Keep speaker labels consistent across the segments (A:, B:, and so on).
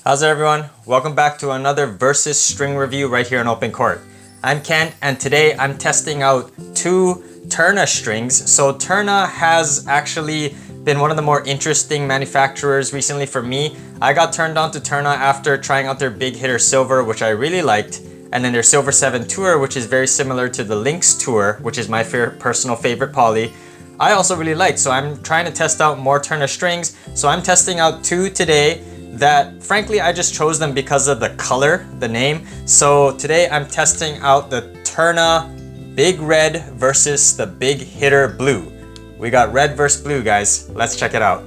A: How's it, everyone? Welcome back to another versus string review right here on OpenCourt. I'm Kent, and today I'm testing out two Tourna strings. So Tourna has actually been one of the more interesting manufacturers recently for me. I got turned on to Tourna after trying out their Big Hitter Silver, which I really liked, and then their Silver 7 Tour, which is very similar to the Lynx Tour, which is my personal favorite poly. I also really liked, so I'm trying to test out more Tourna strings. So I'm testing out two today that frankly I just chose them because of the color, the name. So today I'm testing out the Tourna Big Red versus the Big Hitter Blue. We got red versus blue, guys. Let's check it out.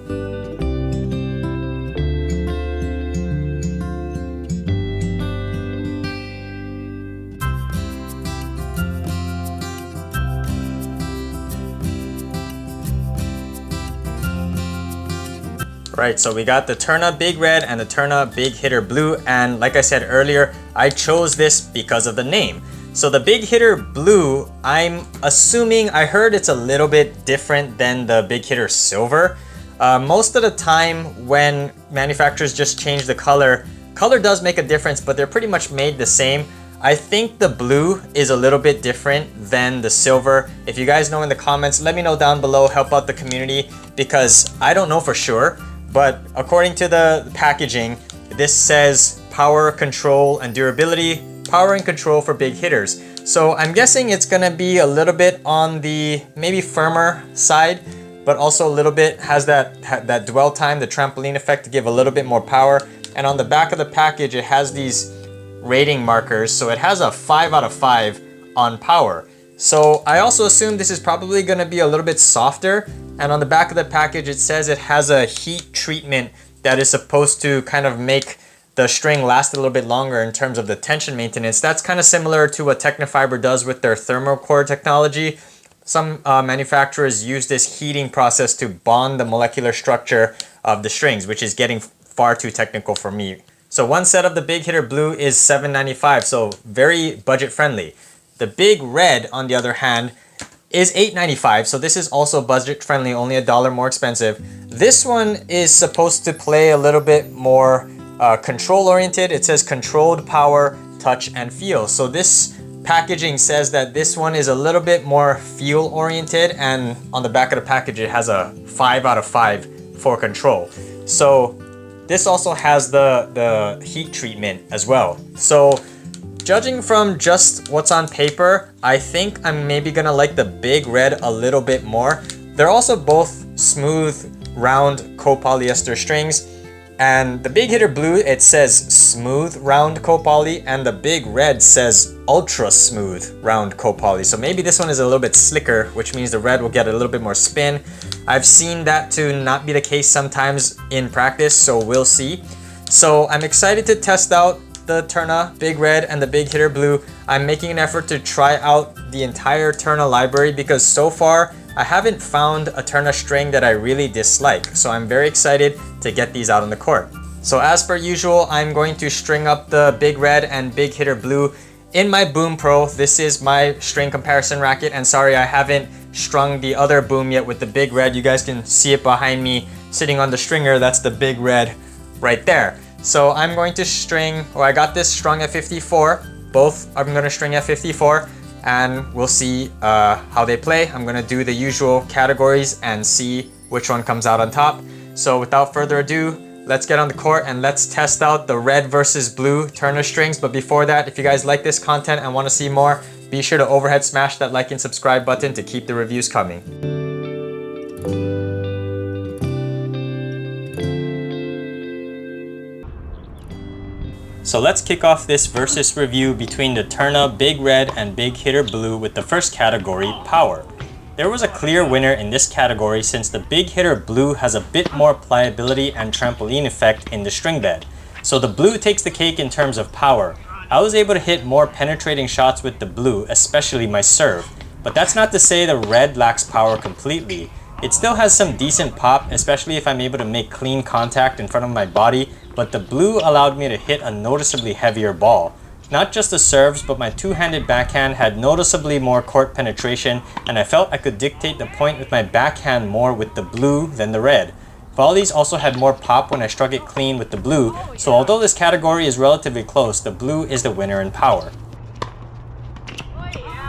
A: Right, so we got the Tourna Big Red and the Tourna Big Hitter Blue, and like I said earlier, I chose this because of the name. So the Big Hitter Blue, I'm assuming, I heard it's a little bit different than the Big Hitter Silver. Most of the time when manufacturers just change the color does make a difference, but they're pretty much made the same. I think the blue is a little bit different than the silver. If you guys know in the comments, let me know down below, help out the community, because I don't know for sure. But according to the packaging, this says power, control, and durability, power and control for big hitters. So I'm guessing it's gonna be a little bit on the maybe firmer side, but also a little bit has that dwell time, the trampoline effect, to give a little bit more power. And on the back of the package, it has these rating markers. So it has a 5 out of 5 on power. So I also assume this is probably gonna be a little bit softer. And on the back of the package, it says it has a heat treatment that is supposed to kind of make the string last a little bit longer in terms of the tension maintenance. That's kind of similar to what Tecnifiber does with their thermocore technology. Some manufacturers use this heating process to bond the molecular structure of the strings, which is getting far too technical for me. So one set of the Big Hitter Blue is $7.95, so very budget friendly. The Big Red, on the other hand, is $8.95, so this is also budget friendly, only $1 more expensive. This one is supposed to play a little bit more control oriented. It says controlled power, touch, and feel. So this packaging says that this one is a little bit more feel oriented, and on the back of the package it has a 5 out of 5 for control. So this also has the heat treatment as well. So judging from just what's on paper, I think I'm maybe gonna like the Big Red a little bit more. They're also both smooth, round copolyester strings. And the Big Hitter Blue, it says smooth, round copoly, and the Big Red says ultra smooth, round copoly. So maybe this one is a little bit slicker, which means the red will get a little bit more spin. I've seen that to not be the case sometimes in practice, so we'll see. So I'm excited to test out the Tourna Big Red and the Big Hitter Blue. I'm making an effort to try out the entire Tourna library because so far I haven't found a Tourna string that I really dislike. So I'm very excited to get these out on the court. So as per usual, I'm going to string up the Big Red and Big Hitter Blue in my Boom Pro. This is my string comparison racket, and sorry I haven't strung the other boom yet with the Big Red. You guys can see it behind me sitting on the stringer. That's the Big Red right there. So I'm going to string, or I got this strung at 54. Both I'm gonna string at 54, and we'll see how they play. I'm gonna do the usual categories and see which one comes out on top. So without further ado, let's get on the court and let's test out the red versus blue Tourna strings. But before that, if you guys like this content and wanna see more, be sure to overhead smash that like and subscribe button to keep the reviews coming. So let's kick off this versus review between the Tourna Big Red and Big Hitter Blue with the first category, power. There was a clear winner in this category since the Big Hitter Blue has a bit more pliability and trampoline effect in the string bed. So the blue takes the cake in terms of power. I was able to hit more penetrating shots with the blue, especially my serve. But that's not to say the red lacks power completely. It still has some decent pop, especially if I'm able to make clean contact in front of my body, but the blue allowed me to hit a noticeably heavier ball. Not just the serves, but my two-handed backhand had noticeably more court penetration, and I felt I could dictate the point with my backhand more with the blue than the red. Volleys also had more pop when I struck it clean with the blue, so although this category is relatively close, the blue is the winner in power.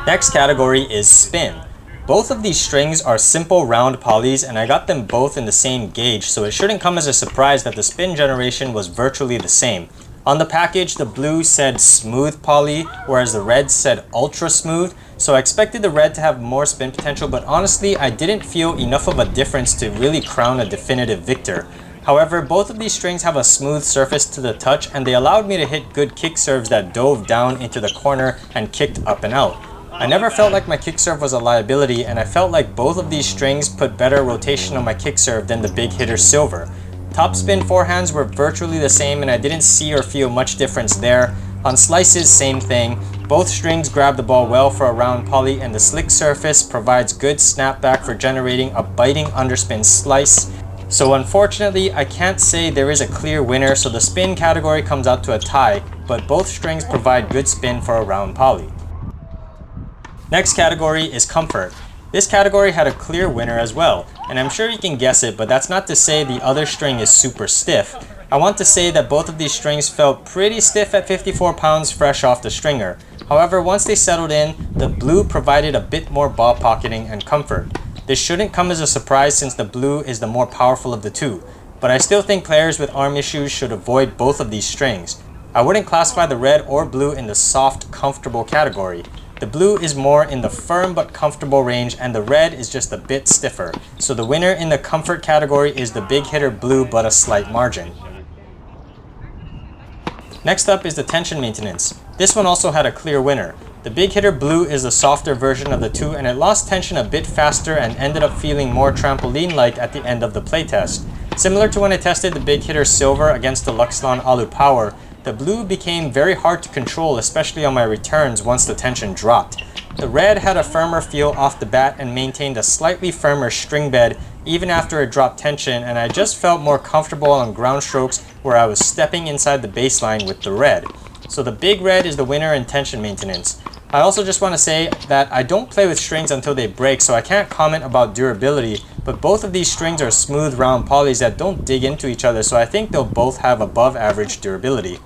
A: Next category is spin. Both of these strings are simple round polys, and I got them both in the same gauge, so it shouldn't come as a surprise that the spin generation was virtually the same. On the package, the blue said smooth poly, whereas the red said ultra smooth, so I expected the red to have more spin potential, but honestly, I didn't feel enough of a difference to really crown a definitive victor. However, both of these strings have a smooth surface to the touch, and they allowed me to hit good kick serves that dove down into the corner and kicked up and out. I never felt like my kick serve was a liability, and I felt like both of these strings put better rotation on my kick serve than the big hitter silver. Top spin forehands were virtually the same, and I didn't see or feel much difference there. On slices, same thing. Both strings grab the ball well for a round poly, and the slick surface provides good snapback for generating a biting underspin slice. So unfortunately, I can't say there is a clear winner, so the spin category comes out to a tie, but both strings provide good spin for a round poly. Next category is comfort. This category had a clear winner as well, and I'm sure you can guess it, but that's not to say the other string is super stiff. I want to say that both of these strings felt pretty stiff at 54 pounds fresh off the stringer. However, once they settled in, the blue provided a bit more ball pocketing and comfort. This shouldn't come as a surprise since the blue is the more powerful of the two, but I still think players with arm issues should avoid both of these strings. I wouldn't classify the red or blue in the soft, comfortable category. The blue is more in the firm but comfortable range, and the red is just a bit stiffer. So the winner in the comfort category is the big hitter blue, but a slight margin. Next up is the tension maintenance. This one also had a clear winner. The big hitter blue is the softer version of the two, and it lost tension a bit faster and ended up feeling more trampoline-like at the end of the playtest. Similar to when I tested the big hitter silver against the Luxlon Alu Power, the blue became very hard to control, especially on my returns once the tension dropped. The red had a firmer feel off the bat and maintained a slightly firmer string bed even after it dropped tension, and I just felt more comfortable on ground strokes where I was stepping inside the baseline with the red. So the big red is the winner in tension maintenance. I also just want to say that I don't play with strings until they break, so I can't comment about durability, but both of these strings are smooth round polys that don't dig into each other, so I think they'll both have above average durability.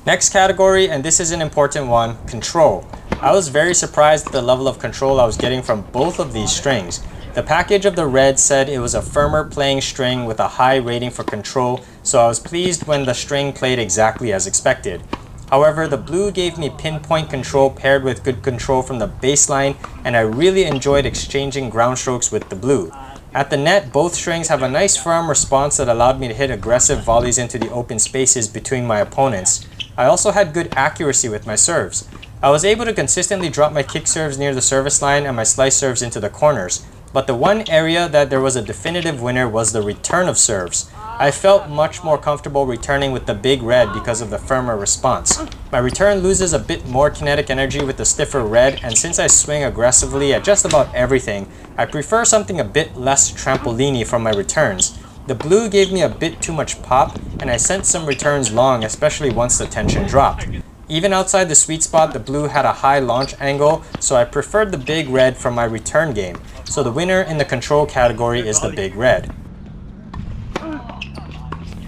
A: Next category, and this is an important one, control. I was very surprised at the level of control I was getting from both of these strings. The package of the red said it was a firmer playing string with a high rating for control, so I was pleased when the string played exactly as expected. However, the blue gave me pinpoint control paired with good control from the baseline, and I really enjoyed exchanging ground strokes with the blue. At the net, both strings have a nice firm response that allowed me to hit aggressive volleys into the open spaces between my opponents. I also had good accuracy with my serves. I was able to consistently drop my kick serves near the service line and my slice serves into the corners. But the one area that there was a definitive winner was the return of serves. I felt much more comfortable returning with the big red because of the firmer response. My return loses a bit more kinetic energy with the stiffer red, and since I swing aggressively at just about everything, I prefer something a bit less trampoline-y from my returns. The blue gave me a bit too much pop, and I sent some returns long, especially once the tension dropped. Even outside the sweet spot, the blue had a high launch angle, so I preferred the big red for my return game. So the winner in the control category is the big red.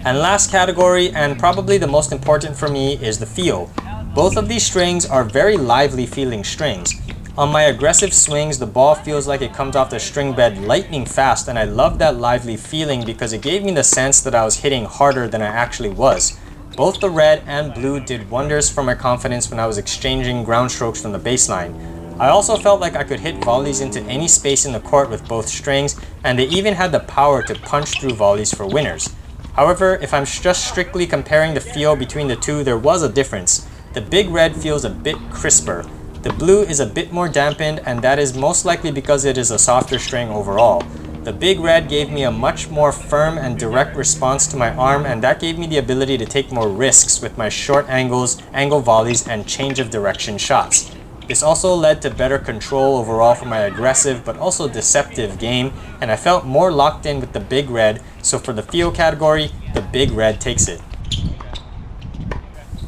A: And last category, and probably the most important for me, is the feel. Both of these strings are very lively feeling strings. On my aggressive swings, the ball feels like it comes off the string bed lightning fast, and I love that lively feeling because it gave me the sense that I was hitting harder than I actually was. Both the red and blue did wonders for my confidence when I was exchanging ground strokes from the baseline. I also felt like I could hit volleys into any space in the court with both strings, and they even had the power to punch through volleys for winners. However, if I'm just strictly comparing the feel between the two, there was a difference. The big red feels a bit crisper. The blue is a bit more dampened, and that is most likely because it is a softer string overall. The big red gave me a much more firm and direct response to my arm, and that gave me the ability to take more risks with my short angles, angle volleys, and change of direction shots. This also led to better control overall for my aggressive but also deceptive game, and I felt more locked in with the big red, so for the feel category, the big red takes it.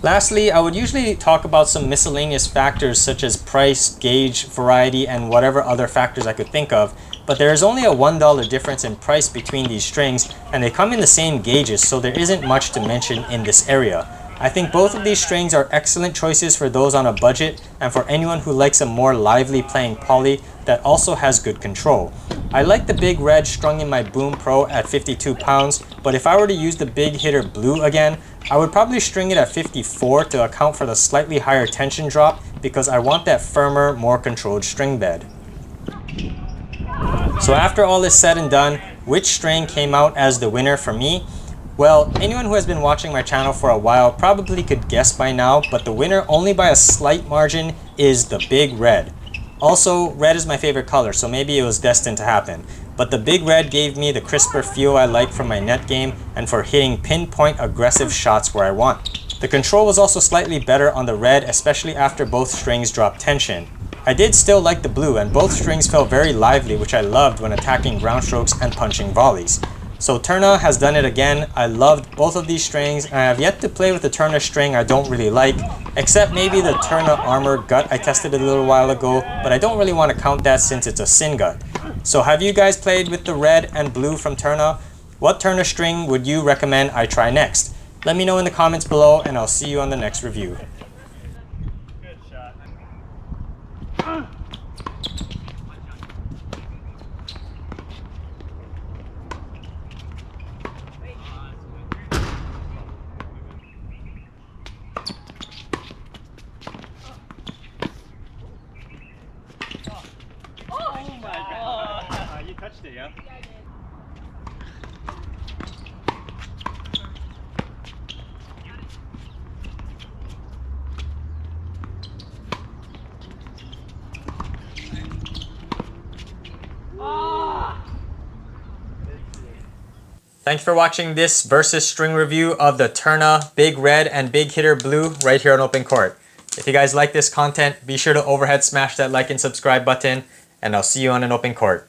A: Lastly, I would usually talk about some miscellaneous factors such as price, gauge, variety, and whatever other factors I could think of, but there is only a $1 difference in price between these strings, and they come in the same gauges, so there isn't much to mention in this area. I think both of these strings are excellent choices for those on a budget and for anyone who likes a more lively playing poly that also has good control. I like the Big Red strung in my Boom Pro at 52 pounds, but if I were to use the Big Hitter Blue again, I would probably string it at 54 to account for the slightly higher tension drop because I want that firmer, more controlled string bed. So after all is said and done, which string came out as the winner for me? Well, anyone who has been watching my channel for a while probably could guess by now, but the winner only by a slight margin is the Big Red. Also, red is my favorite color, so maybe it was destined to happen. But the Big Red gave me the crisper feel I like from my net game and for hitting pinpoint aggressive shots where I want. The control was also slightly better on the red, especially after both strings dropped tension. I did still like the blue, and both strings felt very lively, which I loved when attacking ground strokes and punching volleys. So Tourna has done it again. I loved both of these strings, and I have yet to play with the Tourna string I don't really like, except maybe the Tourna Armor Gut I tested a little while ago, but I don't really want to count that since it's a sin gut. So have you guys played with the red and blue from Tourna? What Tourna string would you recommend I try next? Let me know in the comments below, and I'll see you on the next review.
B: Good shot. You touched it, yeah?
C: Yeah, I did.
A: Thanks for watching this versus string review of the Tourna Big Red and Big Hitter Blue right here on Open Court. If you guys like this content, be sure to overhead smash that like and subscribe button, and I'll see you on an Open Court.